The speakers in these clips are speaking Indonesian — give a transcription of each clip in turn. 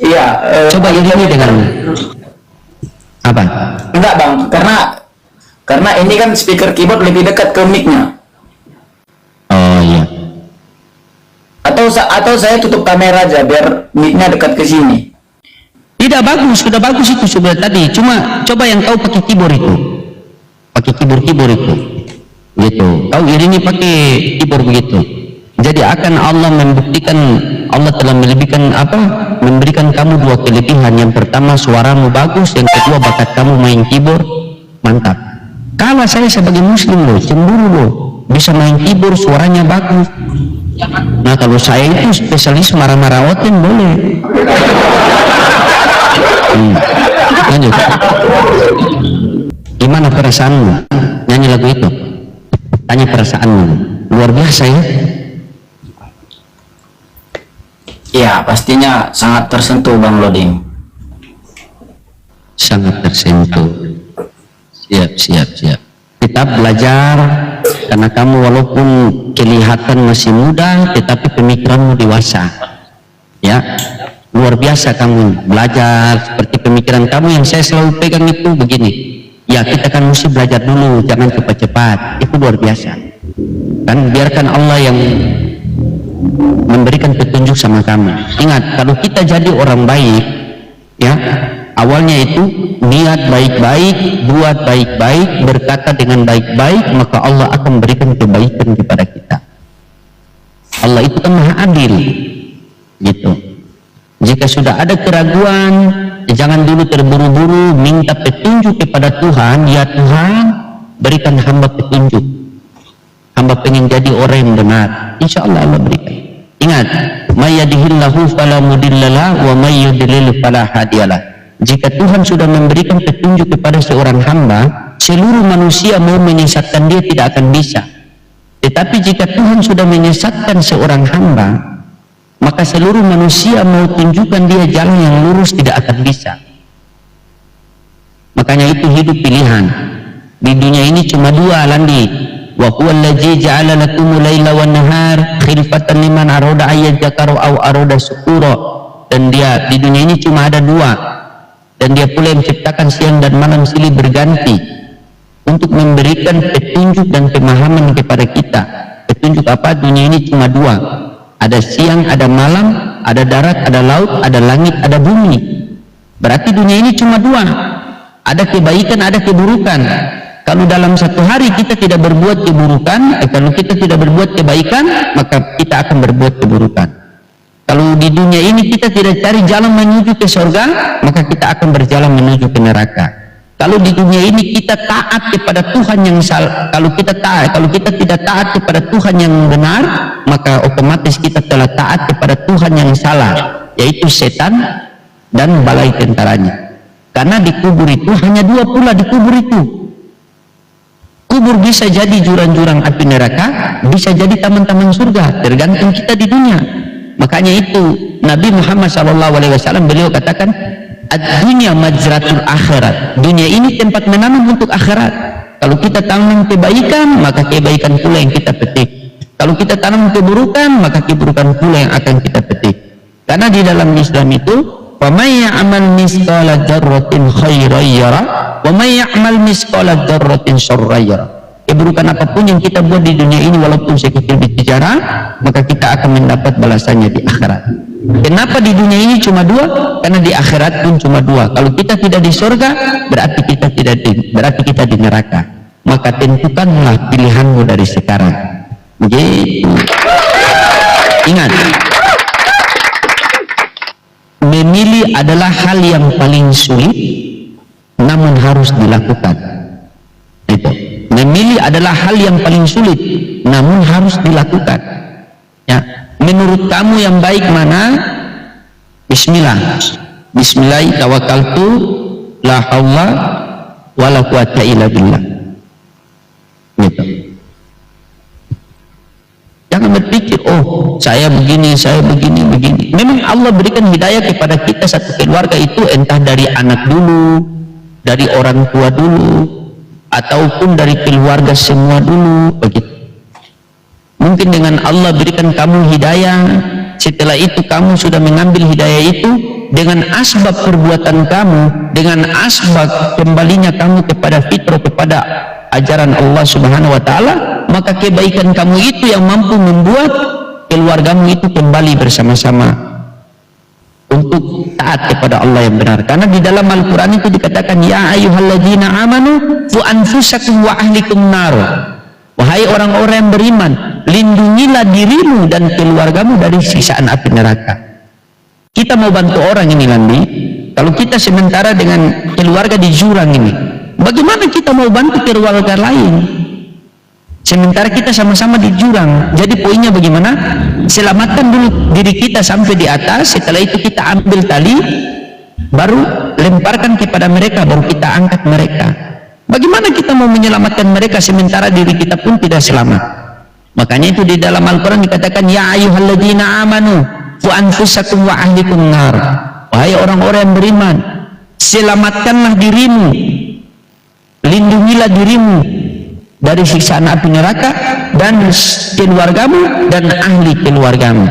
Iya. Coba iringi dengan apa? Enggak bang, karena ini kan speaker keyboard lebih dekat ke mic-nya. Oh iya. Atau saya tutup kamera aja biar mic-nya dekat ke sini. Tidak bagus, sudah bagus itu sudah tadi. Cuma coba yang kau pakai keyboard itu, pakai keyboard itu, gitu. Kau iringi pakai keyboard begitu. Jadi akan Allah membuktikan, Allah telah memberikan kamu dua kelebihan. Yang pertama suaramu bagus, yang kedua bakat kamu main keyboard mantap. Kalau saya sebagai muslim loh, cemburu loh, bisa main keyboard suaranya bagus. Nah kalau saya itu spesialis marah-marah oten boleh. Lanjut. Gimana perasaanmu nyanyi lagu itu? Tanya perasaanmu. Luar biasa ya. Iya, pastinya sangat tersentuh Bang Loding. Sangat tersentuh. Siap. Kita belajar karena kamu walaupun kelihatan masih muda, tetapi pemikiranmu dewasa. Ya, luar biasa kamu belajar. Seperti pemikiran kamu yang saya selalu pegang itu begini. Ya, kita kan mesti belajar dulu, jangan cepat-cepat. Itu luar biasa. Dan biarkan Allah yang memberikan petunjuk sama kamu. Ingat, kalau kita jadi orang baik, ya, awalnya itu niat baik-baik, buat baik-baik, berkata dengan baik-baik, maka Allah akan memberikan kebaikan kepada kita. Allah itu kan maha adil, gitu. Jika sudah ada keraguan, jangan dulu terburu-buru minta petunjuk kepada Tuhan. Ya Tuhan, berikan hamba petunjuk. Hamba pengen jadi orang yang benar. Insya Allah Allah berikan. Ingat, may yahdihillahu fala mudhillalah wa may yudlil fala hadiyalah. Jika Tuhan sudah memberikan petunjuk kepada seorang hamba, seluruh manusia mau menyesatkan dia tidak akan bisa. Tetapi jika Tuhan sudah menyesatkan seorang hamba, maka seluruh manusia mau tunjukkan dia jalan yang lurus tidak akan bisa. Makanya itu hidup pilihan. Di dunia ini cuma dua, Landi. Wa huwa allazi ja'ala lakumul laila wan nahar khilfatan liman arada ayyadzakara aw arada syukura. Dan dia di dunia ini cuma ada dua. Dan dia pula yang menciptakan siang dan malam silih berganti untuk memberikan petunjuk dan pemahaman kepada kita. Petunjuk apa? Dunia ini cuma dua. Ada siang, ada malam, ada darat, ada laut, ada langit, ada bumi. Berarti dunia ini cuma dua. Ada kebaikan, ada keburukan. Kalau dalam satu hari kita tidak berbuat keburukan, kalau kita tidak berbuat kebaikan, maka kita akan berbuat keburukan. Kalau di dunia ini kita tidak cari jalan menuju ke surga, maka kita akan berjalan menuju ke neraka. Kalau di dunia ini kita taat kepada Tuhan yang salah, kalau kita tidak taat kepada Tuhan yang benar, maka otomatis kita telah taat kepada Tuhan yang salah, yaitu setan dan balai tentaranya. Karena di kubur itu hanya dua pula di kubur itu. Kubur bisa jadi jurang-jurang api neraka, bisa jadi taman-taman surga, tergantung kita di dunia. Makanya itu Nabi Muhammad SAW beliau katakan, ad-dunya majratul akhirat. Dunia ini tempat menanam untuk akhirat. Kalau kita tanam kebaikan, maka kebaikan pula yang kita petik. Kalau kita tanam keburukan, maka keburukan pula yang akan kita petik. Karena di dalam Islam itu, wa may ya'mal misqala dzarratin khairan yara wa may ya'mal misqala dzarratin syarran yara. Keburukan apapun yang kita buat di dunia ini walaupun sekecil biji zarah, maka kita akan mendapat balasannya di akhirat. Kenapa di dunia ini cuma dua? Karena di akhirat pun cuma dua. Kalau kita tidak di surga, berarti kita di neraka. Maka tentukanlah pilihanmu dari sekarang. Begitu. Ingat, memilih adalah hal yang paling sulit, namun harus dilakukan. Itu. Memilih adalah hal yang paling sulit, namun harus dilakukan. Ya, menurut kamu yang baik mana? Bismillah. Bismillah tawakkaltu la haula wala quwata illa billah. Gitu. Jangan berpikir, oh saya begini. Memang Allah berikan hidayah kepada kita satu keluarga itu, entah dari anak dulu, dari orang tua dulu, ataupun dari keluarga semua dulu, begitu. Mungkin dengan Allah berikan kamu hidayah, setelah itu kamu sudah mengambil hidayah itu dengan asbab perbuatan kamu, dengan asbab kembalinya kamu kepada fitrah, kepada ajaran Allah Subhanahu wa taala, maka kebaikan kamu itu yang mampu membuat keluargamu itu kembali bersama-sama untuk taat kepada Allah yang benar. Karena di dalam Al-Qur'an itu dikatakan, ya ayyuhalladzina amanu qu anfusakum wa ahlikum nar. Wahai orang-orang yang beriman, lindungilah dirimu dan keluargamu dari siksaan api neraka. Kita mau bantu orang ini, Landi, kalau kita sementara dengan keluarga di jurang ini, bagaimana kita mau bantu keluarga lain sementara kita sama-sama di jurang? Jadi poinnya bagaimana? Selamatkan dulu diri kita sampai di atas, setelah itu kita ambil tali, baru lemparkan kepada mereka, baru kita angkat mereka. Bagaimana kita mau menyelamatkan mereka sementara diri kita pun tidak selamat? Makanya itu di dalam Al-Quran dikatakan, ya ayyuhalladzina amanu qu anfusakum wa ahlikum nar. Wahai orang-orang yang beriman, selamatkanlah dirimu, lindungilah dirimu dari siksaan api neraka dan keluargamu dan ahli keluargamu.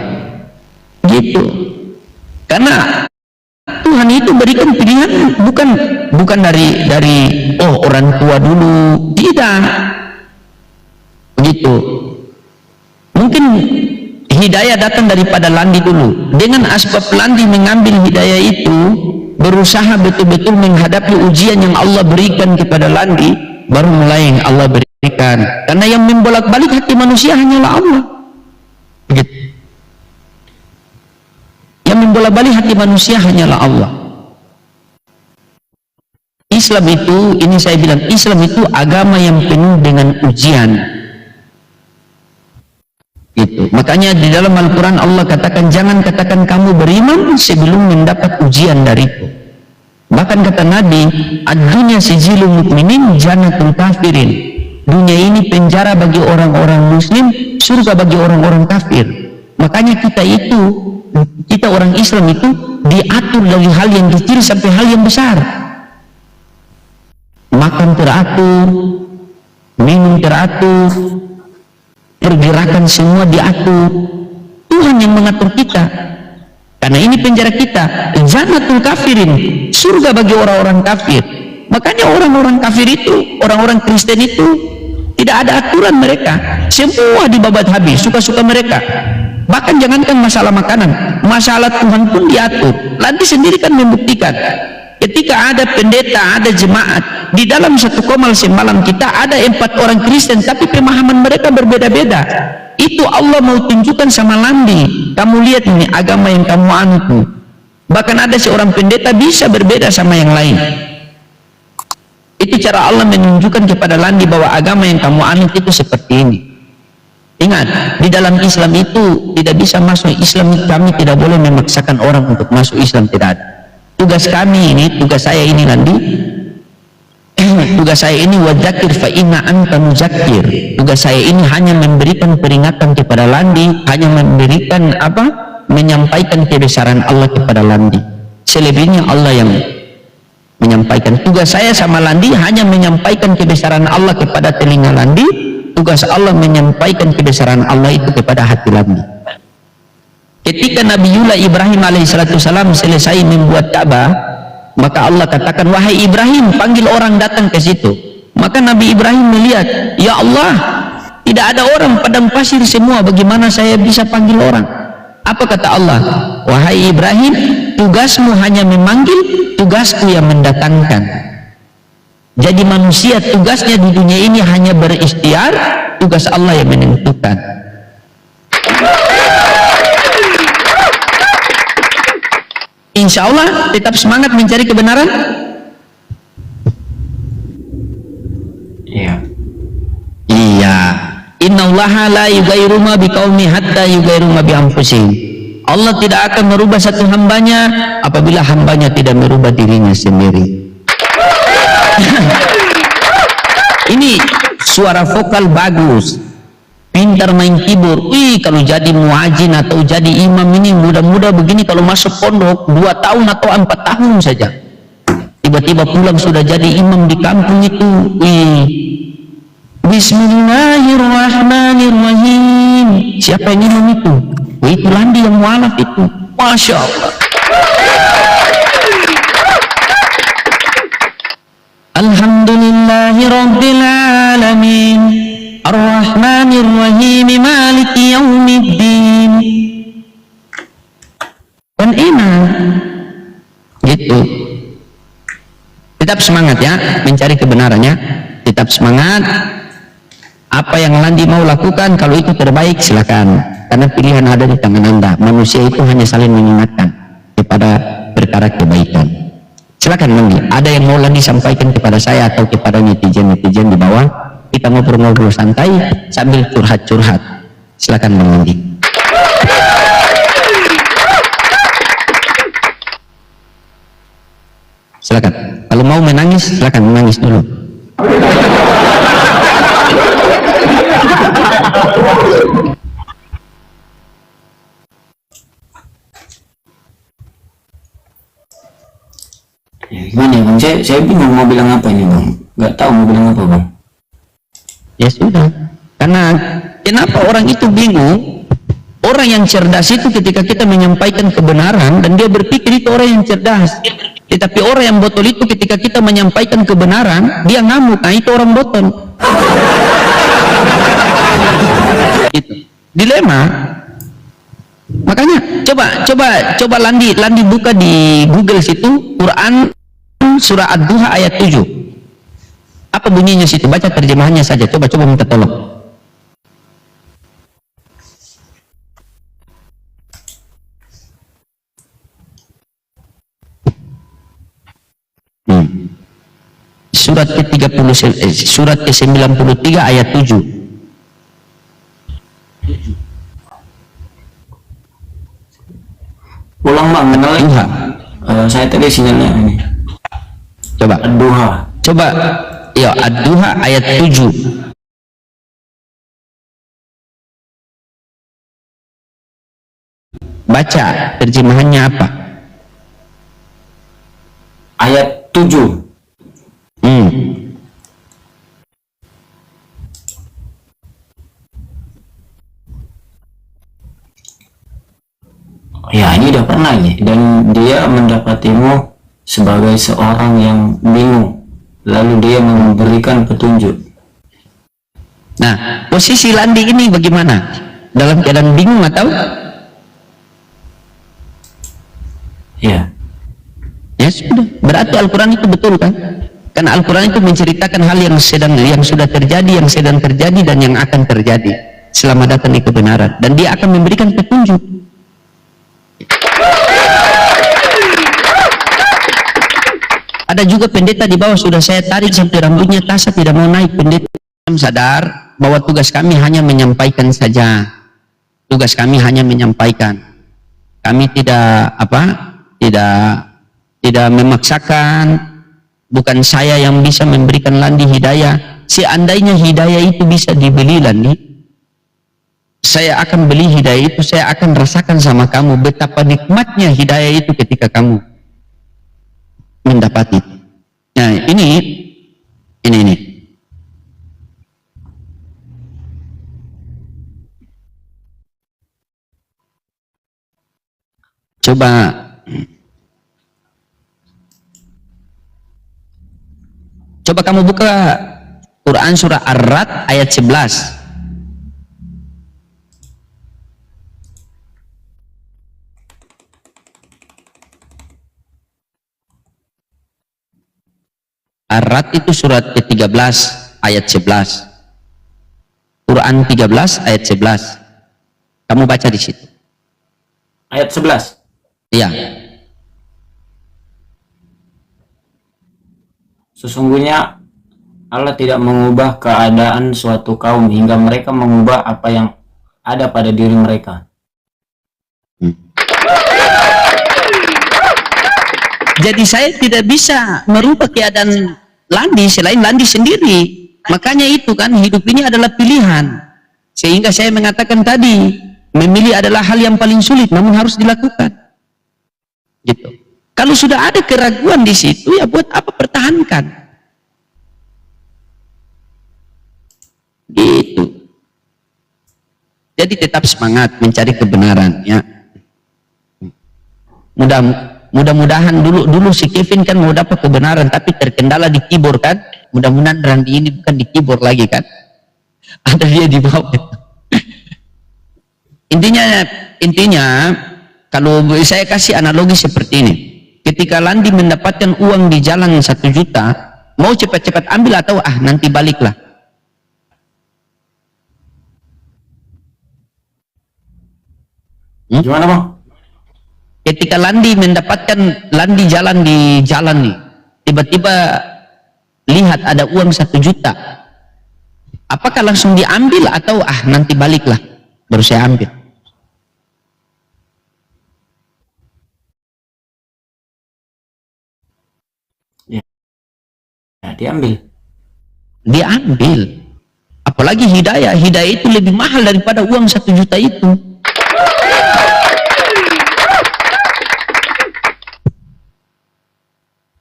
Gitu. Karena Tuhan itu berikan pilihan bukan dari orang tua dulu, tidak. Begitu. Mungkin hidayah datang daripada Landi dulu. Dengan asbab Landi mengambil hidayah itu, berusaha betul-betul menghadapi ujian yang Allah berikan kepada Landi, baru mulai yang Allah berikan. Karena yang membolak-balik hati manusia hanyalah Allah. Begitu. Yang membolak-balik hati manusia hanyalah Allah. Islam itu, ini saya bilang, Islam itu agama yang penuh dengan ujian. Gitu. Makanya di dalam Al-Quran Allah katakan, jangan katakan kamu beriman sebelum mendapat ujian dariku. Bahkan kata Nabi, ad-dunya sijilul mukminin jannatul kafirin. Dunia ini penjara bagi orang-orang muslim, surga bagi orang-orang kafir. Makanya kita orang Islam itu diatur dari hal yang kecil sampai hal yang besar. Makan teratur, minum teratur, pergerakan semua diatur. Tuhan yang mengatur kita. Karena ini penjara kita, jannatul kafirin, surga bagi orang-orang kafir. Makanya orang-orang kafir itu, orang-orang Kristen itu tidak ada aturan mereka, semua dibabat habis, suka-suka mereka. Bahkan jangankan masalah makanan, masalah Tuhan pun diatur. Nanti sendiri kan membuktikan, ketika ada pendeta, ada jemaat, di dalam satu komal semalam kita ada 4 orang Kristen, tapi pemahaman mereka berbeda-beda. Itu Allah mau tunjukkan sama Landi, kamu lihat ini agama yang kamu anut. Bahkan ada seorang pendeta bisa berbeda sama yang lain. Itu cara Allah menunjukkan kepada Landi bahwa agama yang kamu anut itu seperti ini. Ingat, di dalam Islam itu tidak bisa masuk Islam, kami tidak boleh memaksakan orang untuk masuk Islam, tidak ada. Tugas kami ini, tugas saya ini Landi, tugas saya ini wadzakir fa inna anta muzakkir. Tugas saya ini hanya memberikan peringatan kepada Landi, hanya memberikan menyampaikan kebesaran Allah kepada Landi. Selebihnya Allah yang menyampaikan. Tugas saya sama Landi hanya menyampaikan kebesaran Allah kepada telinga Landi. Tugas Allah menyampaikan kebesaran Allah itu kepada hati Landi. Ketika Nabiullah Ibrahim alaihissalam selesai membuat Ka'bah, maka Allah katakan, wahai Ibrahim, panggil orang datang ke situ. Maka Nabi Ibrahim melihat, ya Allah, tidak ada orang, padang pasir semua, bagaimana saya bisa panggil orang? Apa kata Allah? Wahai Ibrahim, tugasmu hanya memanggil, tugasku yang mendatangkan. Jadi manusia tugasnya di dunia ini hanya berikhtiar, tugas Allah yang menentukan. Insya Allah tetap semangat mencari kebenaran. Iya. Iya. Innallaha la yughayyiru ma biqaumin hatta yughayyiru ma bi anfusihim. Allah tidak akan merubah satu hambanya apabila hambanya tidak merubah dirinya sendiri. Ini suara vokal bagus, pintar main keyboard. Kalau jadi muadzin atau jadi imam ini muda-muda begini, kalau masuk pondok 2 tahun atau 4 tahun saja, tiba-tiba pulang sudah jadi imam di kampung itu. Bismillahirrahmanirrahim. Siapa yang imam itu? Itu Landi yang mualaf itu. Masya Allah. Alhamdulillahi Rabbil Alamin Ar-Rahmanir Rahim Maliki Yaumiddin. Kan enak gitu. Tetap semangat ya mencari kebenarannya, tetap semangat. Apa yang Landi mau lakukan, kalau itu terbaik silakan, karena pilihan ada di tangan Anda. Manusia itu hanya saling mengingatkan kepada perkara kebaikan. Silakan Landi, ada yang mau Landi sampaikan kepada saya atau kepada netizen-netizen di bawah, kita ngobrol-ngobrol santai sambil curhat-curhat. Silakan Bang Landi. Silakan. Kalau mau menangis, silakan menangis dulu. Ya, gimana ya Bang? Saya bingung mau bilang apa ini Bang. Nggak tahu mau bilang apa Bang. Ya sudah. Karena kenapa orang itu bingung? Orang yang cerdas itu ketika kita menyampaikan kebenaran dan dia berpikir itu orang yang cerdas. Tetapi orang yang botol itu ketika kita menyampaikan kebenaran, dia ngamuk. Nah itu orang botol. Itu dilema. Makanya coba Landi buka di Google situ Quran surah Ad-Duha ayat 7. Apa bunyinya situ? Baca terjemahannya saja. Coba minta tolong. Surat ke-30 surat ke-93 ayat 7. Ulang Bang, Ad-Duha. saya tadi sinyalnya ini. Coba. Ad-Duha. Coba. Ya, Ad-Duha ayat 7. Baca terjemahannya apa? Ayat 7. Ya ini udah pernah ini. Dan dia mendapatimu sebagai seorang yang bingung, lalu dia memberikan petunjuk. Nah, posisi Landi ini bagaimana? Dalam keadaan bingung atau? Ya. Ya sudah. Berarti Al-Quran itu betul kan? Karena Al-Quran itu menceritakan hal yang sudah terjadi, yang sedang terjadi, dan yang akan terjadi selama datang di kebenaran. Dan dia akan memberikan petunjuk. Ada juga pendeta di bawah sudah saya tarik sampai rambutnya tasar tidak mau naik. Pendeta sadar bahwa tugas kami hanya menyampaikan saja. Tugas kami hanya menyampaikan. Kami tidak memaksakan. Bukan saya yang bisa memberikan Landi hidayah. Seandainya hidayah itu bisa dibeli Landi, saya akan beli hidayah itu, saya akan rasakan sama kamu betapa nikmatnya hidayah itu ketika kamu mendapati. Nah ini coba kamu buka Quran surah Ar-Ra'd ayat 11. Ar-Ra'd itu surat ke-13 ayat 11. Quran 13 ayat 11. Kamu baca di situ. Ayat 11. Iya. Sesungguhnya Allah tidak mengubah keadaan suatu kaum hingga mereka mengubah apa yang ada pada diri mereka. Jadi saya tidak bisa merubah keadaan Landi selain Landi sendiri. Makanya itu kan hidup ini adalah pilihan. Sehingga saya mengatakan tadi, memilih adalah hal yang paling sulit namun harus dilakukan. Gitu. Kalau sudah ada keraguan di situ, ya buat apa pertahankan? Gitu. Jadi tetap semangat mencari kebenaran ya. Mudah-mudahan dulu si Kevin kan mau dapat kebenaran tapi terkendala di keyboard kan. Mudah-mudahan Randi ini bukan di keyboard lagi kan. Ada dia di bawah. Intinya kalau saya kasih analogi seperti ini. Ketika Landi mendapatkan uang di jalan 1 juta, mau cepat-cepat ambil atau nanti baliklah. Gimana bang? Ketika Landi jalan di jalan nih, tiba-tiba lihat ada uang 1 juta, apakah langsung diambil atau nanti baliklah baru saya ambil? Ya, diambil. Apalagi hidayah itu lebih mahal daripada uang 1 juta itu.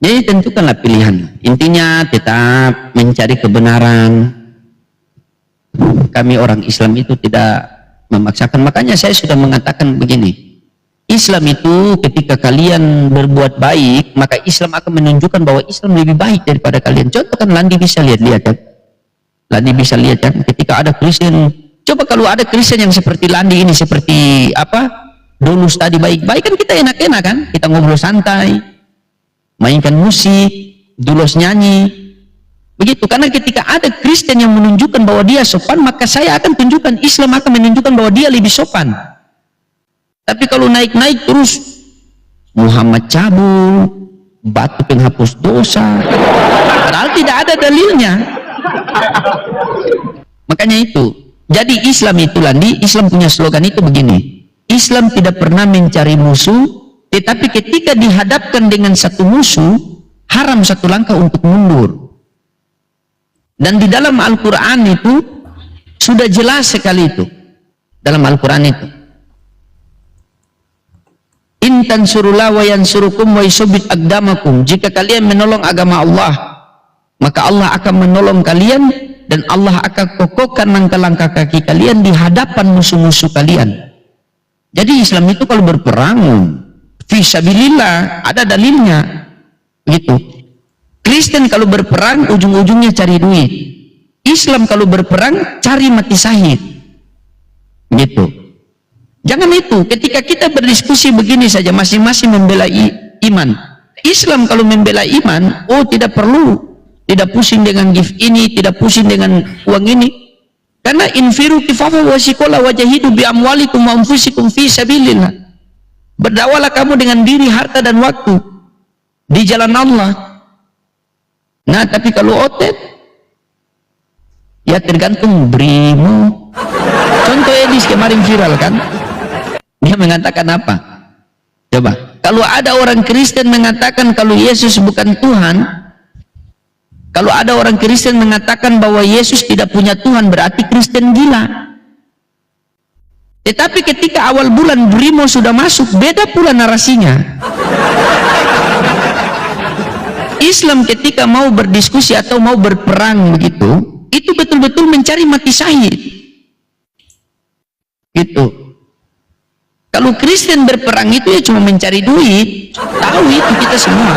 Jadi tentukanlah pilihan. Intinya tetap mencari kebenaran. Kami orang Islam itu tidak memaksakan. Makanya saya sudah mengatakan begini. Islam itu ketika kalian berbuat baik, maka Islam akan menunjukkan bahwa Islam lebih baik daripada kalian. Contoh kan Landi bisa lihat kan. Landi bisa lihat kan ketika ada Kristen. Coba kalau ada Kristen yang seperti Landi ini, seperti Dolus tadi baik-baik kan kita enak-enak kan. Kita ngobrol santai, mainkan musik, Dolus nyanyi. Begitu, karena ketika ada Kristen yang menunjukkan bahwa dia sopan, maka saya akan tunjukkan, Islam akan menunjukkan bahwa dia lebih sopan. Tapi kalau naik-naik terus Muhammad cabul, batu penghapus dosa, padahal tidak ada dalilnya. Makanya itu, jadi Islam itu Islam punya slogan itu begini, Islam tidak pernah mencari musuh, tetapi ketika dihadapkan dengan satu musuh, haram satu langkah untuk mundur. Dan di dalam Al-Quran itu sudah jelas sekali itu, dalam Al-Quran itu, in tansurullah wa yansurukum wa yusabit aqdamakum, jika kalian menolong agama Allah, maka Allah akan menolong kalian dan Allah akan kokohkan langkah-langkah kaki kalian di hadapan musuh-musuh kalian. Jadi Islam itu kalau berperang fisabilillah, ada dalilnya. Begitu. Kristen kalau berperang ujung-ujungnya cari duit. Islam kalau berperang cari mati syahid. Gitu. Jangan itu, ketika kita berdiskusi begini saja, masing-masing membela iman. Islam kalau membela iman, tidak perlu, tidak pusing dengan gift ini, tidak pusing dengan uang ini. Karena infiru kifafa wasikola wajahidu bi amwalikum wa anfusikum fi sabilillah. Berdakwalah kamu dengan diri, harta dan waktu di jalan Allah. Nah, tapi kalau otet, ya tergantung brimo. Contoh Edis kemarin viral kan? Dia mengatakan apa? Coba, kalau ada orang Kristen mengatakan kalau Yesus bukan Tuhan, kalau ada orang Kristen mengatakan bahwa Yesus tidak punya Tuhan, berarti Kristen gila. Tetapi ketika awal bulan Brimo sudah masuk, beda pula narasinya. Islam ketika mau berdiskusi atau mau berperang begitu, itu betul-betul mencari mati syahid. Gitu. Kalau Kristen berperang itu ya cuma mencari duit, tahu itu kita semua.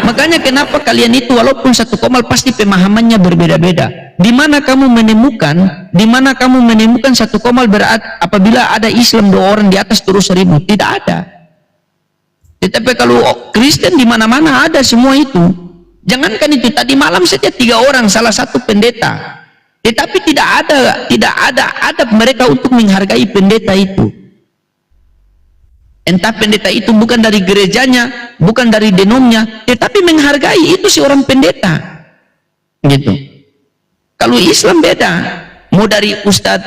Makanya kenapa kalian itu walaupun satu komal pasti pemahamannya berbeda-beda. Di mana kamu menemukan satu komal berat apabila ada Islam 2 orang di atas terus 1000, tidak ada. Tetapi kalau Kristen di mana-mana ada semua itu. Jangankan itu, tadi malam saja 3 orang, salah satu pendeta. Tetapi tidak ada adab mereka untuk menghargai pendeta itu. Entah pendeta itu bukan dari gerejanya, bukan dari denomnya, tetapi menghargai itu si orang pendeta. Gitu. Kalau Islam beda, mau dari Ustadz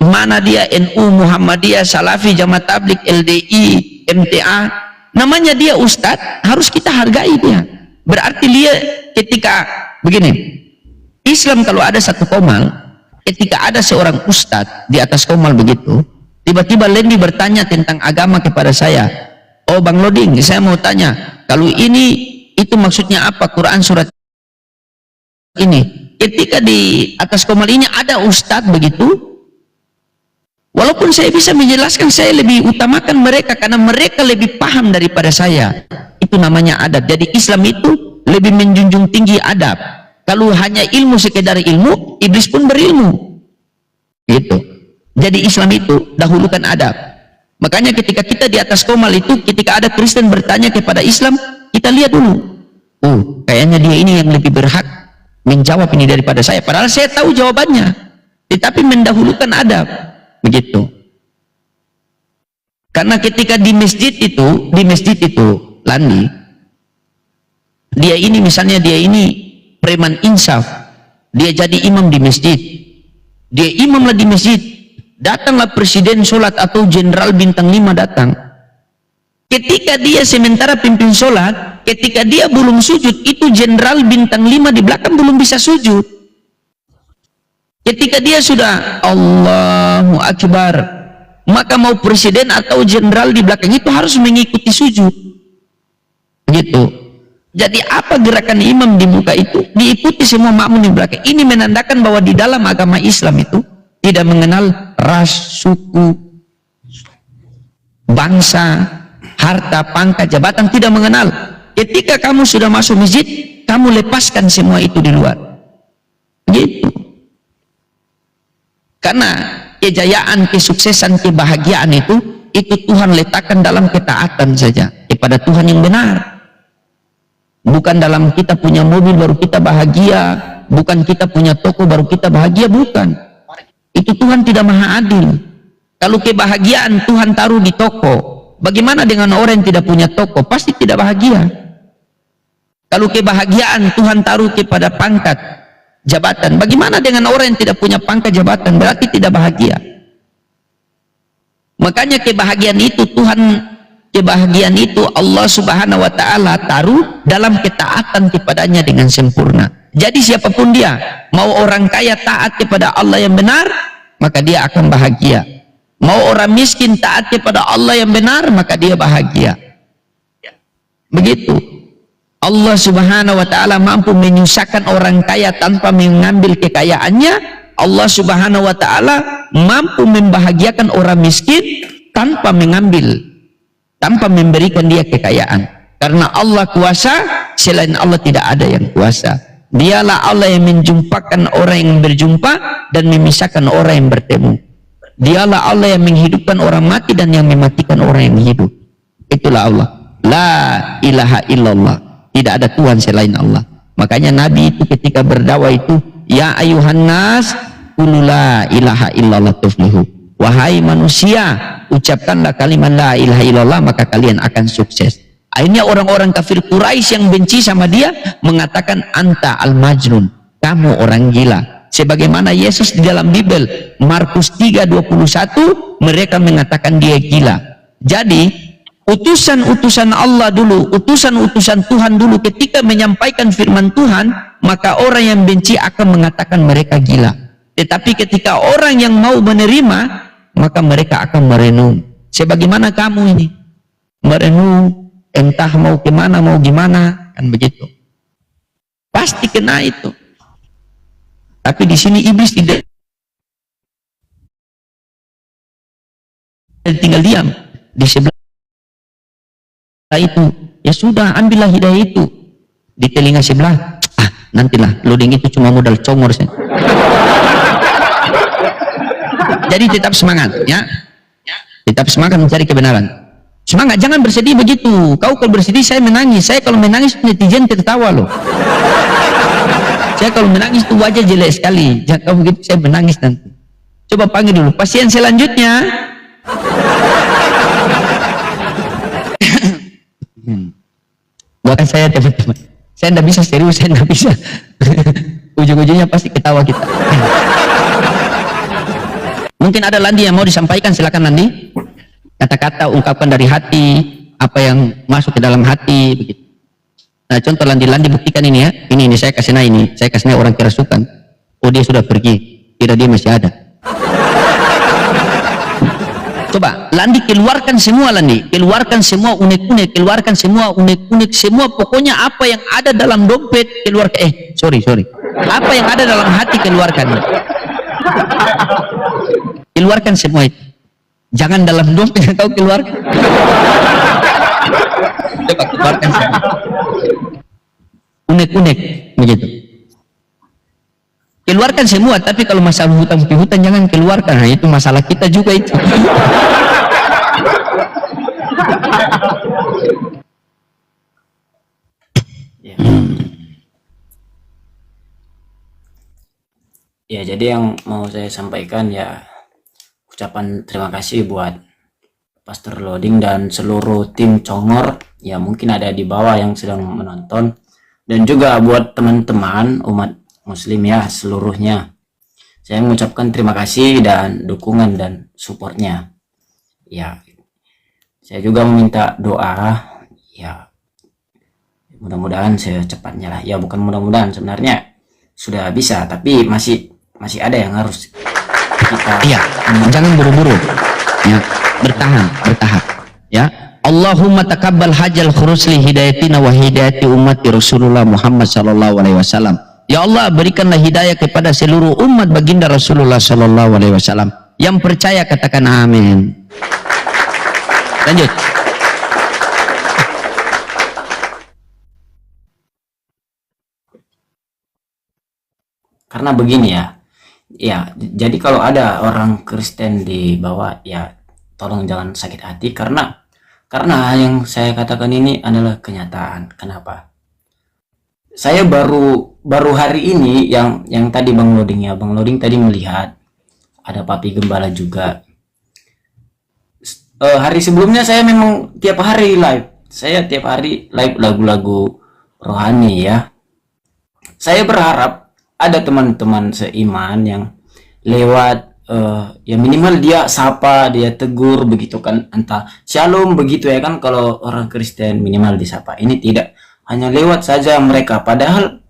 mana dia, NU, Muhammadiyah, Salafi, Jamaat Tabligh, LDI, MTA, namanya dia Ustadz, harus kita hargai dia. Berarti dia ketika begini, Islam kalau ada satu komal, ketika ada seorang Ustadz di atas komal begitu, tiba-tiba Lendi bertanya tentang agama kepada saya. Oh Bang Loding, saya mau tanya, kalau ini itu maksudnya apa Quran surat ini? Ketika di atas komal ini ada ustadz begitu, Walaupun saya bisa menjelaskan, saya lebih utamakan mereka karena mereka lebih paham daripada saya. Itu namanya adab. Jadi Islam itu lebih menjunjung tinggi adab. Kalau hanya ilmu sekedar ilmu, iblis pun berilmu. Gitu. Jadi Islam itu dahulukan adab. Makanya ketika kita di atas komal itu, ketika ada Kristen bertanya kepada Islam, kita lihat dulu. Oh, kayaknya dia ini yang lebih berhak menjawab ini daripada saya. Padahal saya tahu jawabannya. Tetapi mendahulukan adab. Begitu. Karena ketika di masjid itu, Landi, dia ini misalnya dia ini preman insaf, dia jadi imam di masjid, dia imamlah di masjid, datanglah presiden sholat atau jenderal bintang 5 datang. Ketika dia sementara pimpin sholat, ketika dia belum sujud, itu jenderal bintang 5 di belakang belum bisa sujud. Ketika dia sudah Allahu Akbar, maka mau presiden atau jenderal di belakang itu harus mengikuti sujud. Gitu. Jadi apa gerakan imam di muka itu diikuti semua makmum di belakang. Ini menandakan bahwa di dalam agama Islam itu tidak mengenal ras, suku, bangsa, harta, pangkat, jabatan, tidak mengenal. Ketika kamu sudah masuk masjid, kamu lepaskan semua itu di luar. Gitu. Karena kejayaan, kesuksesan, kebahagiaan itu Tuhan letakkan dalam ketaatan saja kepada Tuhan yang benar. Bukan dalam kita punya mobil baru kita bahagia, bukan kita punya toko baru kita bahagia, bukan. Itu Tuhan tidak maha adil. Kalau kebahagiaan Tuhan taruh di toko, bagaimana dengan orang yang tidak punya toko? Pasti tidak bahagia. Kalau kebahagiaan Tuhan taruh kepada pangkat, jabatan, bagaimana dengan orang yang tidak punya pangkat jabatan? Berarti tidak bahagia. Makanya kebahagiaan itu Allah Subhanahu wa taala taruh dalam ketaatan kepadanya dengan sempurna. Jadi siapapun dia, mau orang kaya taat kepada Allah yang benar, maka dia akan bahagia. Mau orang miskin taat kepada Allah yang benar, maka dia bahagia. Begitu. Allah Subhanahu wa taala mampu menyusahkan orang kaya tanpa mengambil kekayaannya. Allah Subhanahu wa taala mampu membahagiakan orang miskin tanpa memberikan dia kekayaan. Karena Allah kuasa, selain Allah tidak ada yang kuasa. Dialah Allah yang menjumpakan orang yang berjumpa dan memisahkan orang yang bertemu. Dialah Allah yang menghidupkan orang mati dan yang mematikan orang yang hidup. Itulah Allah. La ilaha illallah. Tidak ada Tuhan selain Allah. Makanya Nabi itu ketika berdakwah itu, ya ayuhan nas, qul la ilaha illallah tuflihu. Wahai manusia, ucapkanlah kalimat la ilaha illallah, maka kalian akan sukses. Akhirnya orang-orang kafir Quraisy yang benci sama dia mengatakan anta al-majnun, kamu orang gila. Sebagaimana Yesus di dalam Bible Markus 3:21, mereka mengatakan dia gila. Jadi utusan-utusan Allah dulu, utusan-utusan Tuhan dulu ketika menyampaikan firman Tuhan, maka orang yang benci akan mengatakan mereka gila. Tetapi ketika orang yang mau menerima, maka mereka akan merenung. Sebagaimana kamu ini merenung, entah mau kemana, mau gimana, kan begitu. Pasti kena itu. Tapi di sini iblis tidak tinggal diam di sebelah itu, ya sudah, ambillah hidayah itu di telinga sebelah. Nantilah, loading itu cuma modal congor saja. Jadi tetap semangat, ya, tetap semangat mencari kebenaran. Semangat, jangan bersedih begitu. Kau kalau bersedih, saya menangis. Saya kalau menangis netizen tertawa loh. Saya kalau menangis itu wajah jelek sekali. Jangan kau begitu, saya menangis nanti. Coba panggil dulu pasien selanjutnya. Bukan saya, teman-teman, saya tidak bisa serius, saya tidak bisa. Ujung-ujungnya pasti ketawa kita. Mungkin ada Landi yang mau disampaikan, silakan Landi. Kata-kata ungkapkan dari hati, apa yang masuk ke dalam hati, begitu. Nah, contoh Landi buktikan ini ya. Ini saya kasih ini, saya kasih orang kerasukan. Oh, dia sudah pergi, tidak, dia masih ada. Coba Landi keluarkan semua, Landi keluarkan semua unek-unek, keluarkan semua unek-unek, semua pokoknya apa yang ada dalam dompet keluarkan. Sorry, apa yang ada dalam hati keluarkan. keluarkan semua itu. Jangan dalam dompet kau keluarkan. Coba keluarkan semua. Unek-unek begitu. Keluarkan semua, tapi kalau masalah hutang piutang jangan keluarkan. Nah, itu masalah kita juga itu. Ya. Ya, jadi yang mau saya sampaikan ya ucapan terima kasih buat Pastor Loading dan seluruh tim Congor ya, mungkin ada di bawah yang sedang menonton, dan juga buat teman-teman umat muslim ya seluruhnya. Saya mengucapkan terima kasih dan dukungan dan supportnya. Ya, saya juga meminta doa ya, mudah-mudahan secepatnya lah. Ya, bukan mudah-mudahan, sebenarnya sudah bisa, tapi masih ada yang harus kita. Iya, jangan buru-buru. Ya, bertahan. Ya. Allahumma taqabbal hajjal khurusli hidayatina wa hidayati ummati Rasulullah Muhammad sallallahu alaihi wasallam. Ya Allah, berikanlah hidayah kepada seluruh umat baginda Rasulullah sallallahu alaihi wasallam. Yang percaya katakan amin. Lanjut. Karena begini ya, jadi kalau ada orang Kristen di bawah ya, tolong jangan sakit hati, karena yang saya katakan ini adalah kenyataan. Kenapa? Saya baru hari ini yang tadi Bang Loading tadi melihat ada Papi Gembala juga. Hari sebelumnya saya memang tiap hari live. Saya tiap hari live lagu-lagu rohani ya. Saya berharap ada teman-teman seiman yang lewat ya minimal dia sapa, dia tegur begitu kan, entah shalom begitu ya kan, kalau orang Kristen minimal disapa. Ini tidak, hanya lewat saja mereka, padahal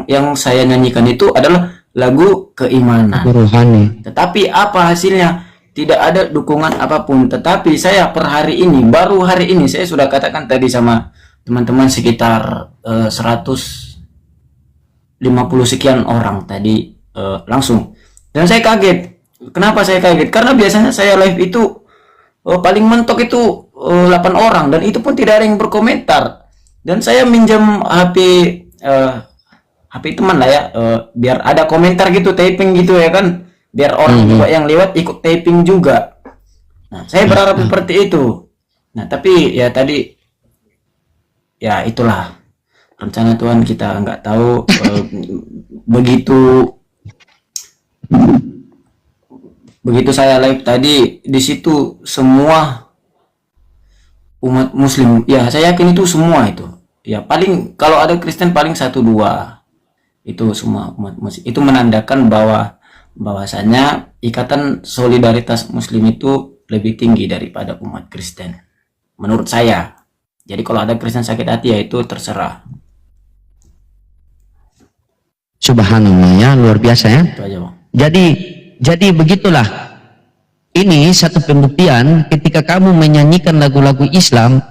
yang saya nyanyikan itu adalah lagu keimanan Rohani. tetapi apa hasilnya? Tidak ada dukungan apapun. Tetapi saya baru hari ini saya sudah katakan tadi sama teman-teman sekitar 150 sekian orang tadi langsung, dan saya kaget. Kenapa saya kaget? Karena biasanya saya live itu paling mentok itu 8 orang, dan itu pun tidak ada yang berkomentar. Dan saya minjam HP teman lah ya, biar ada komentar gitu, typing gitu ya kan, biar orang juga yang lewat ikut typing juga. Nah, saya berharap seperti itu. Nah, tapi ya tadi ya itulah rencana Tuhan, kita nggak tahu. Begitu saya live tadi, di situ semua umat muslim ya, saya yakin itu semua itu ya, paling kalau ada Kristen paling 1-2, itu semua umat muslim. Itu menandakan bahwasanya ikatan solidaritas muslim itu lebih tinggi daripada umat Kristen menurut saya. Jadi kalau ada Kristen sakit hati ya itu terserah. Subhanallah ya, luar biasa ya. Itu aja Bang. Jadi begitulah. Ini satu pembuktian ketika kamu menyanyikan lagu-lagu Islam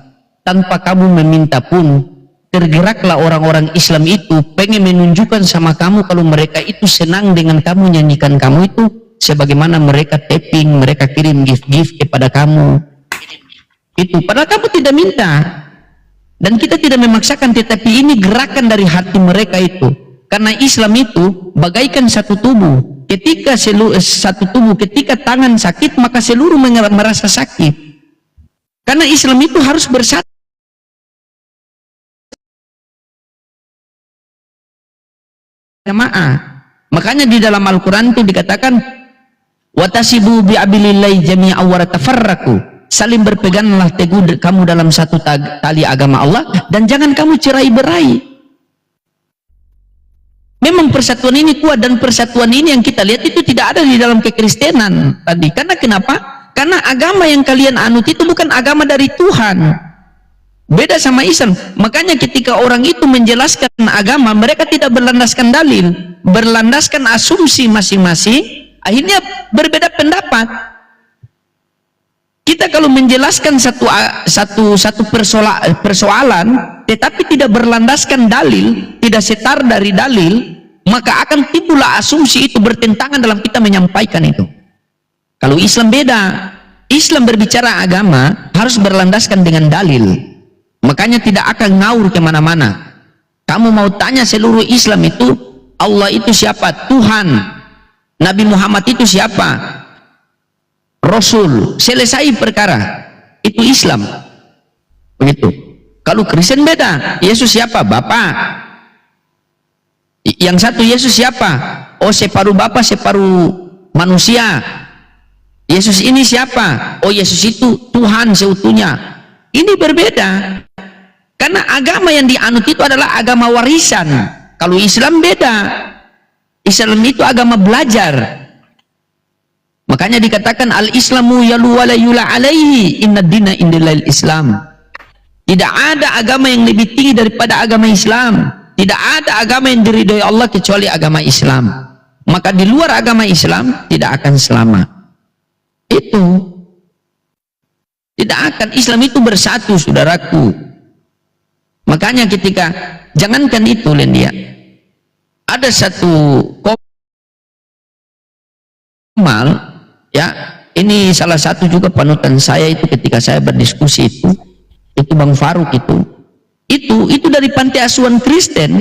tanpa kamu meminta pun, tergeraklah orang-orang Islam itu pengen menunjukkan sama kamu kalau mereka itu senang dengan kamu nyanyikan kamu itu, sebagaimana mereka tapping, mereka kirim gift-gift kepada kamu. Itu padahal kamu tidak minta. Dan kita tidak memaksakan, tetapi ini gerakan dari hati mereka itu. Karena Islam itu bagaikan satu tubuh. Ketika satu tubuh, ketika tangan sakit, maka seluruh merasa sakit. Karena Islam itu harus bersatu. Jamaah. Makanya di dalam Al-Quran itu dikatakan, watasibu bi'abilillahi jami'a wa tafarraqu. Saling berpeganglah teguh kamu dalam satu tali agama Allah, dan jangan kamu cerai-berai. Memang persatuan ini kuat, dan persatuan ini yang kita lihat itu tidak ada di dalam kekristenan tadi. Karena kenapa? Karena agama yang kalian anut itu bukan agama dari Tuhan. Beda sama Islam. Makanya ketika orang itu menjelaskan agama, mereka tidak berlandaskan dalil, berlandaskan asumsi masing-masing, akhirnya berbeda pendapat. Kita kalau menjelaskan satu persoalan tetapi tidak berlandaskan dalil, tidak setar dari dalil, maka akan timbullah asumsi itu bertentangan dalam kita menyampaikan itu. Kalau Islam beda. Islam berbicara agama harus berlandaskan dengan dalil. Makanya tidak akan ngawur kemana-mana. Kamu mau tanya seluruh Islam itu, Allah itu siapa? Tuhan. Nabi Muhammad itu siapa? Rasul. Selesai perkara. Itu Islam. Begitu. Kalau Kristen beda. Yesus siapa? Bapa. Yang satu Yesus siapa? Oh, separuh Bapa, separuh manusia. Yesus ini siapa? Oh, Yesus itu Tuhan seutuhnya. Ini berbeda. Karena agama yang dianut itu adalah agama warisan. Kalau Islam beda. Islam itu agama belajar. Makanya dikatakan al-Islamu yalu wa la yula alaihi inna dina indilal Islam. Tidak ada agama yang lebih tinggi daripada agama Islam. Tidak ada agama yang diridhoi Allah kecuali agama Islam. Maka di luar agama Islam tidak akan selamat. Itu tidak akan. Islam itu bersatu, saudaraku. Makanya ketika jangankan itu, Lendia, ada satu komal, ya, ini salah satu juga panutan saya itu ketika saya berdiskusi itu Bang Faruk itu dari panti asuhan Kristen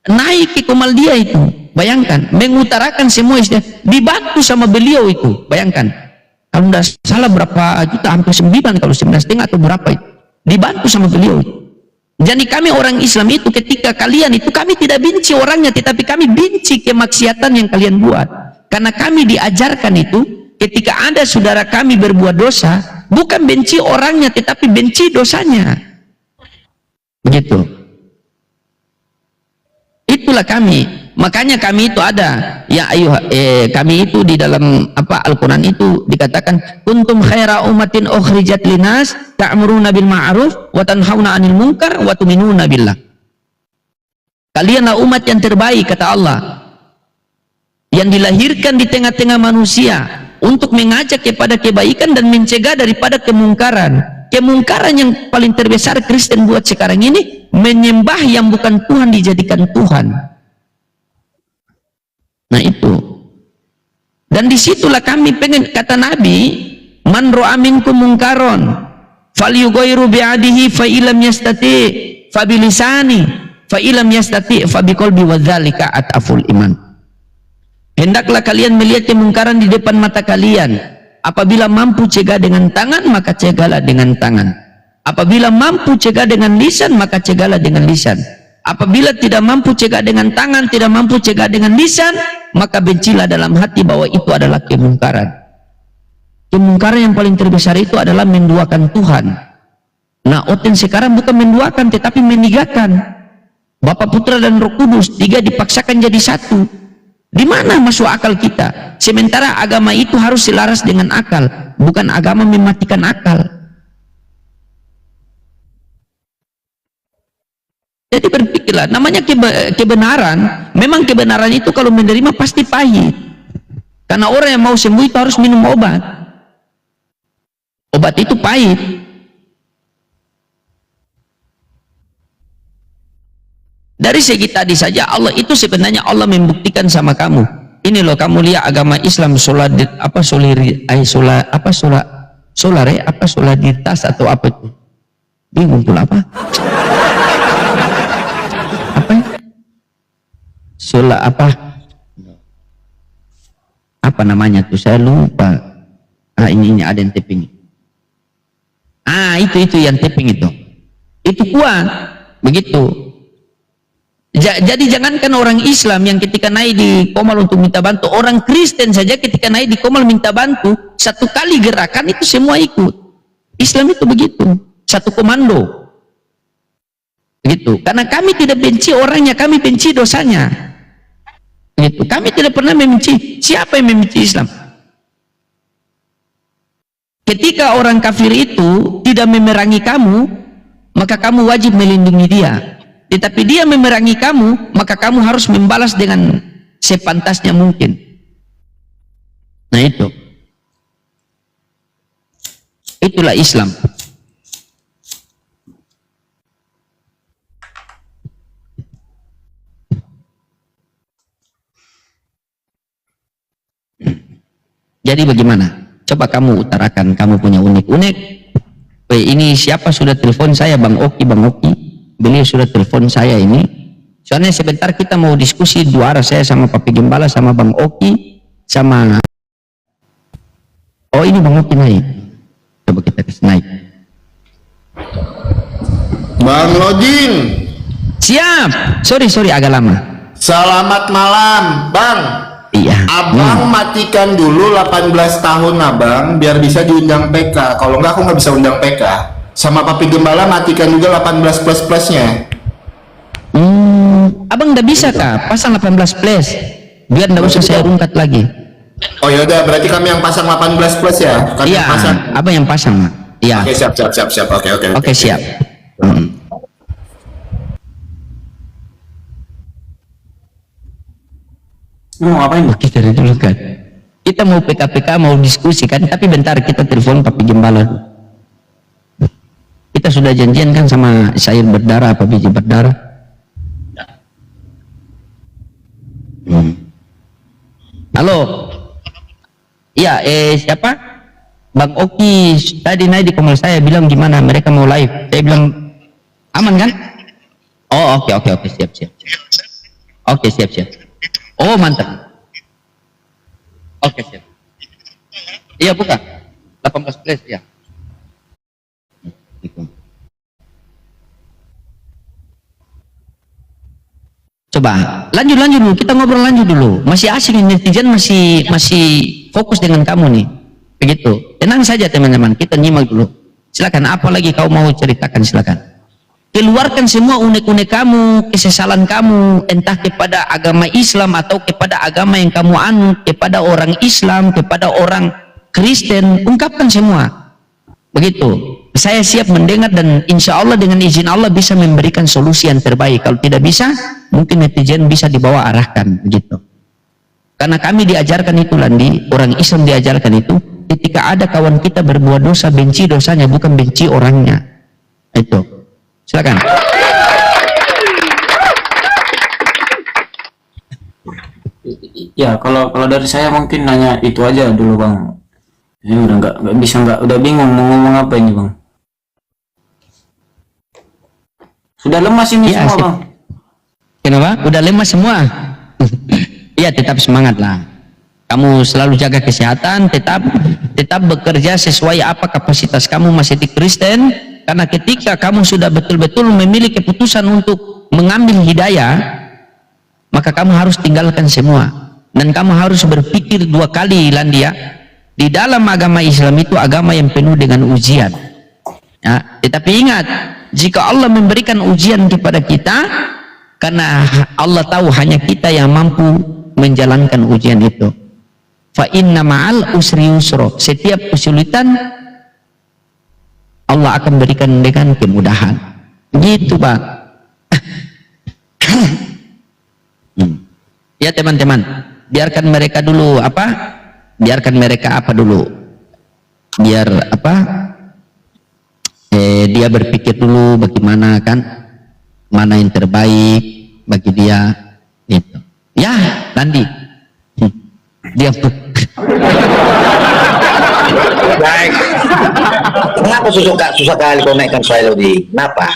naik ke komal dia itu, bayangkan, mengutarakan semua istilah, dibantu sama beliau itu, bayangkan. Kalau tidak salah berapa juta, hampir 9, kalau 9,5 atau berapa itu, dibantu sama beliau itu. Jadi kami orang Islam itu ketika kalian itu, kami tidak benci orangnya, tetapi kami benci kemaksiatan yang kalian buat. Karena kami diajarkan itu, ketika ada saudara kami berbuat dosa, bukan benci orangnya, tetapi benci dosanya. Begitu. Itulah kami. Makanya kami itu ada ya kami itu di dalam Al-Qur'an itu dikatakan kuntum khaira ummatin ukhrijat linas ta'muruna bil ma'ruf wa tanhauna 'anil munkar wa tu'minuna billah. Kalianlah umat yang terbaik, kata Allah, yang dilahirkan di tengah-tengah manusia untuk mengajak kepada kebaikan dan mencegah daripada kemungkaran. Kemungkaran yang paling terbesar Kristen buat sekarang ini, menyembah yang bukan Tuhan dijadikan Tuhan. Nah itu. Dan disitulah kami pengen, kata Nabi, man ro'a minkum mungkaron falyughayyiru bi'adihi fa illam yastati fa bilisani fa illam yastati fa biqalbi wa dzalika ataful iman. Hendaklah kalian melihat kemungkaran di depan mata kalian. Apabila mampu cegah dengan tangan, maka cegahlah dengan tangan. Apabila mampu cegah dengan lisan, maka cegahlah dengan lisan. Apabila tidak mampu cegah dengan tangan, tidak mampu cegah dengan lisan, maka bencilah dalam hati bahwa itu adalah kemungkaran. Kemungkaran yang paling terbesar itu adalah menduakan Tuhan. Nah, oten sekarang bukan menduakan, tetapi menigakan. Bapa, Putra, dan Roh Kudus, 3 dipaksakan jadi satu. Di mana masuk akal kita? Sementara agama itu harus selaras dengan akal, bukan agama mematikan akal. Jadi berpikirlah, namanya kebenaran. Memang kebenaran itu kalau menerima pasti pahit. Karena orang yang mau sembuh itu harus minum obat. Obat itu pahit. Dari segi tadi saja, Allah itu sebenarnya Allah membuktikan sama kamu. Ini loh, kamu lihat agama Islam solidaritas atau apa itu? Bingung pula apa? Apa namanya tuh, saya lupa. Ini ada yang tapping. Itu yang tapping itu kuat begitu. Jadi jangankan orang Islam yang ketika naik di Komal untuk minta bantu, orang Kristen saja ketika naik di Komal minta bantu, satu kali gerakan itu semua ikut. Islam itu begitu, satu komando begitu. Karena kami tidak benci orangnya, kami benci dosanya. Gitu. Kami tidak pernah membenci. Siapa yang membenci Islam? Ketika orang kafir itu tidak memerangi kamu, maka kamu wajib melindungi dia. Tetapi dia memerangi kamu, maka kamu harus membalas dengan sepantasnya mungkin. Nah itu. Itulah Islam. Jadi bagaimana? Coba kamu utarakan, kamu punya unek-unek. Ini siapa sudah telepon saya, Bang Oki. Beliau sudah telepon saya ini. Soalnya sebentar kita mau diskusi dua arah, saya sama Papi Gembala, sama Bang Oki, sama... Oh, ini Bang Oki naik. Coba kita kasih naik. Bang Loding. Siap. Sorry agak lama. Selamat malam, Bang. Iya. Abang matikan dulu 18 tahun Abang biar bisa diundang PK. Kalau enggak aku nggak bisa undang PK. Sama Papi Gembala matikan juga 18 plus-plusnya. Abang nggak bisa kah? Pasang 18 plus. Biar nggak usah saya ungkat lagi. Oh ya udah, berarti kami yang pasang 18 plus ya. Kami Iya. yang pasang. Abang yang pasang. Iya. Oke, siap. Oke, Siap. Mau ngapain? Kita dari dulu kan. Kita mau PKPK, mau diskusi kan, tapi bentar kita telepon Papi Gembala. Kita sudah janjian kan sama Syair Berdarah, apa Biji Berdarah. Halo. Iya, siapa? Bang Oki tadi naik di komal saya bilang gimana mereka mau live. Saya bilang aman kan? Oh, oke, siap. Oke, siap. Oh, mantap. Oke, siap. Iya, buka. 18 plus ya. Coba lanjut dulu, kita ngobrol lanjut dulu. Masih asing, netizen masih fokus dengan kamu nih. Begitu. Tenang saja teman-teman, kita nyimak dulu. Silakan, apa lagi kau mau ceritakan, silakan. Keluarkan semua unek-unek kamu, kesesalan kamu, entah kepada agama Islam atau kepada agama yang kamu anut, kepada orang Islam, kepada orang Kristen, ungkapkan semua. Begitu. Saya siap mendengar dan insya Allah dengan izin Allah bisa memberikan solusi yang terbaik. Kalau tidak bisa, mungkin netizen bisa dibawa arahkan. Begitu. Karena kami diajarkan itu, Landi, orang Islam diajarkan itu, ketika ada kawan kita berbuat dosa, benci dosanya, bukan benci orangnya. Itu. Silakan. Ya, kalau dari saya mungkin nanya itu aja dulu, Bang. Ini udah udah bingung mau ngomong apa ini, Bang. Sudah lemas ini Ya, semua, Bang. Kenapa? Udah lemas semua. Iya, tetap semangat lah. Kamu selalu jaga kesehatan, tetap bekerja sesuai apa kapasitas kamu masih di Kristen. Karena ketika kamu sudah betul-betul memilih keputusan untuk mengambil hidayah, maka kamu harus tinggalkan semua. Dan kamu harus berpikir dua kali, Landia. Di dalam agama Islam itu agama yang penuh dengan ujian. Ya, tetapi ingat, jika Allah memberikan ujian kepada kita, karena Allah tahu hanya kita yang mampu menjalankan ujian itu. Fa inna ma'al usri yusra. Setiap kesulitan Allah akan berikan dengan kemudahan. Gitu, Bang. Ya teman-teman, biarkan mereka dulu apa? Biarkan mereka apa dulu? Biar apa? Dia berpikir dulu bagaimana kan, mana yang terbaik bagi dia. Gitu. Ya, Nandi. Dia Baik. Kenapa susah kali kau naikkan saya, Lodi? Kenapa?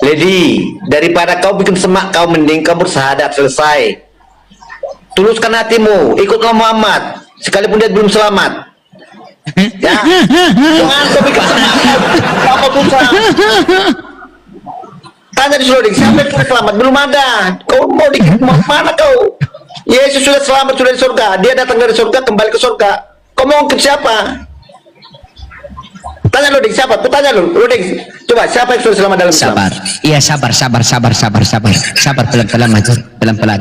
Lady, daripada kau bikin semak, kau mending kau bersahadat selesai. Tuluskan hatimu, ikutlah Muhammad, sekalipun dia belum selamat. Ya, jangan kau bikin semak, apa susah? Tanya di Lodi, siapa yang sudah selamat? Belum ada. Kau mau di mana kau? Yesus sudah selamat, sudah di surga. Dia datang dari surga, kembali ke surga. Kau mau ke siapa? Tanya Luding, siapa? Aku tanya lu, Luding. Coba, siapa yang sudah selamat dalam Islam? Sabar. Iya, sabar. Pelan-pelan, Major. Pelan-pelan.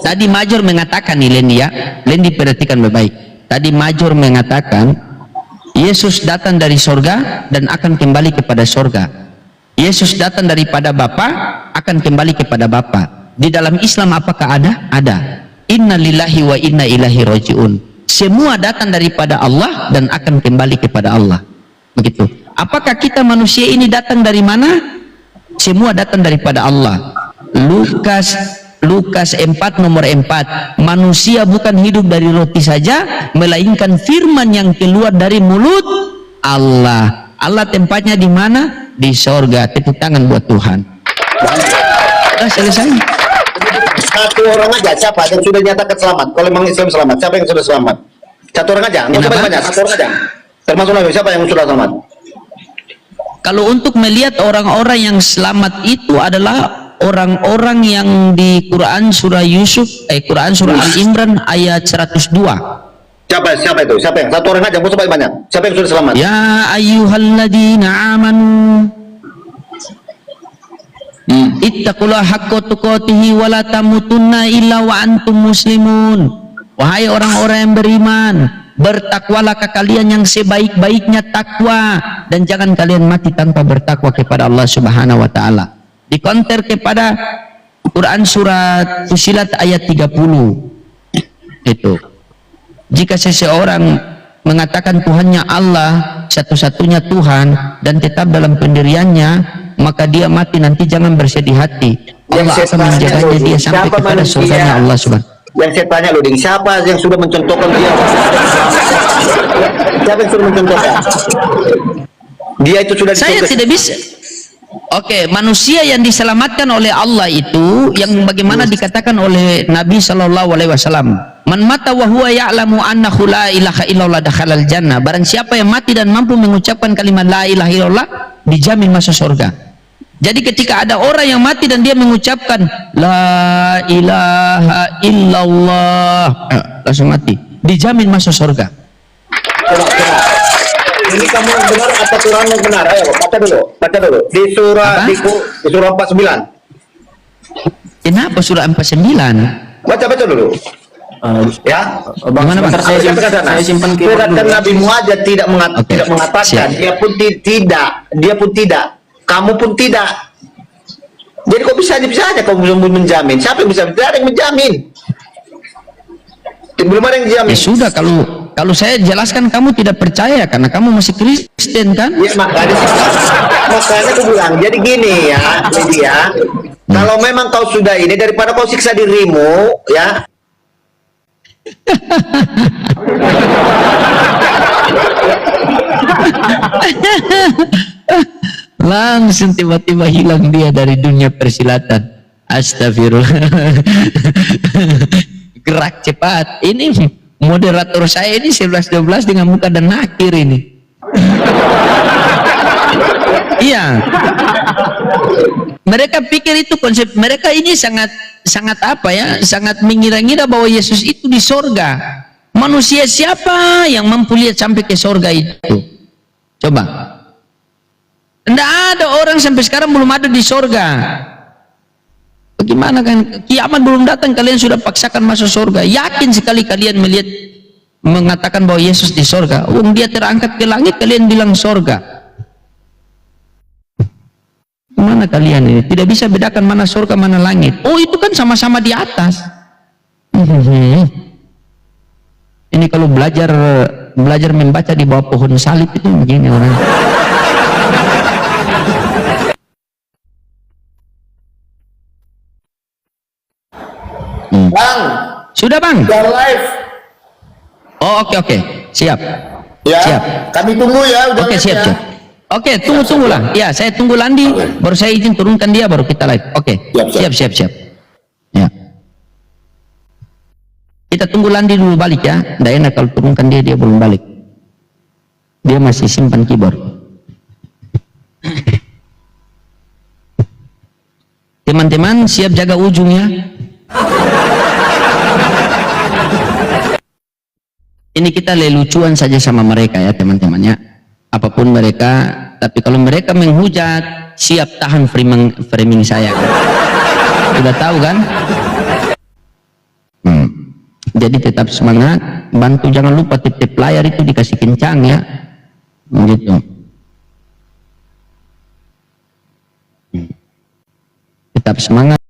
Tadi Major mengatakan nih, Lendi ya. Lendi perhatikan baik-baik. Tadi Major mengatakan, Yesus datang dari surga dan akan kembali kepada surga. Yesus datang daripada Bapa, akan kembali kepada Bapa. Di dalam Islam apakah ada? Ada. Inna lillahi wa inna ilaihi raji'un. Semua datang daripada Allah dan akan kembali kepada Allah. Begitu. Apakah kita manusia ini datang dari mana? Semua datang daripada Allah. Lukas Lukas 4 nomor 4. Manusia bukan hidup dari roti saja, melainkan firman yang keluar dari mulut Allah. Allah tempatnya di mana? Di sorga. Tepuk tangan buat Tuhan. Sudah selesai. Satu orang aja, siapa yang sudah dinyatakan selamat? Kalau memang Islam selamat, siapa yang sudah selamat? Satu orang aja, nggak usah banyak, satu orang aja. Termasuk Nabi, siapa yang sudah selamat? Kalau untuk melihat orang-orang yang selamat itu adalah orang-orang yang di Quran surah Quran surah Al-Imran ayat 102. Siapa itu? Siapa yang? Satu orang aja, nggak usah banyak. Siapa yang sudah selamat? Ya ayyuhalladzina amanu ittaqullaha haqqa tuqatih wa la tamutunna illa wa antum muslimun. Wahai orang-orang yang beriman, bertakwalah kalian yang sebaik-baiknya takwa, dan jangan kalian mati tanpa bertakwa kepada Allah Subhanahu wa taala. Dikonter kepada Quran surat Fusilat ayat 30. Itu. Jika seseorang mengatakan Tuhannya Allah, satu-satunya Tuhan, dan tetap dalam pendiriannya, maka dia mati nanti jangan bersedih hati. Allah akan menjaganya dia sampai kepada surganya Allah Subhanahu. Yang saya tanya loh, siapa yang sudah mencontohkan dia? Siapa yang sudah mencontohkan? Dia itu sudah Saya tidak bisa. Oke, manusia yang diselamatkan oleh Allah itu yang bagaimana dikatakan oleh Nabi Shallallahu Alaihi Wasallam, man mata wa huwa ya'lamu annahu la ilaha illallah dakhalal jannah. Barang siapa yang mati dan mampu mengucapkan kalimat la ilaha illallah, dijamin masuk surga. Jadi ketika ada orang yang mati dan dia mengucapkan la ilaha illallah, langsung mati, dijamin masuk surga. Ini kamu yang benar atau Quran yang benar? Ayo, baca dulu. Di surah 49. Kenapa surah 49? Baca dulu. Ya, Bagaimana, Bang? Saya simpan dan Nabi Muhammad tidak Oke, mengatakan, siap. dia pun tidak, kamu pun tidak. Jadi kok bisa aja kamu menjamin? Siapa yang bisa? Tidak ada yang menjamin. Belum ada yang menjamin. Ya sudah, kalau saya jelaskan kamu tidak percaya karena kamu masih Kristen kan? Ya, makanya aku bilang. Jadi gini ya, Lydia. Kalau memang kau sudah ini, daripada kau siksa dirimu, ya. Langsung tiba-tiba hilang dia dari dunia persilatan. Astagfirullah. Gerak cepat. Ini moderator saya ini 11-12 dengan muka dan nakir ini. Iya. Mereka pikir itu konsep mereka ini sangat apa ya? Sangat mengira-ngira bahwa Yesus itu di sorga. Manusia siapa yang mampu lihat sampai ke sorga itu? Coba. Tidak ada orang sampai sekarang belum ada di sorga. Bagaimana kan? Kiamat belum datang, kalian sudah paksakan masuk sorga. Yakin sekali kalian melihat mengatakan bahwa Yesus di sorga. Dia terangkat ke langit, kalian bilang sorga. Mana kalian ini? Tidak bisa bedakan mana sorga mana langit. Oh, itu kan sama-sama di atas. Ini kalau belajar membaca di bawah pohon salib itu begini orang. Bang, Sudah, Bang? udah live. Oh, oke. Siap. Ya, Siap. kami tunggu ya. Udah Oke, live siap. ya. Oke, tunggulah. Ya, saya tunggu Landi, baru saya izin turunkan dia, baru kita live. Oke. Siap. Ya. Kita tunggu Landi dulu balik ya. Nggak enak kalau turunkan dia belum balik. Dia masih simpan keyboard. Teman-teman siap jaga ujung ya. Ini kita lelucuan saja sama mereka ya teman-temannya. Apapun mereka, tapi kalau mereka menghujat, siap tahan framing saya kan? Sudah tahu kan? Jadi tetap semangat, bantu jangan lupa titip layar itu dikasih kencang ya, gitu. Tetap semangat.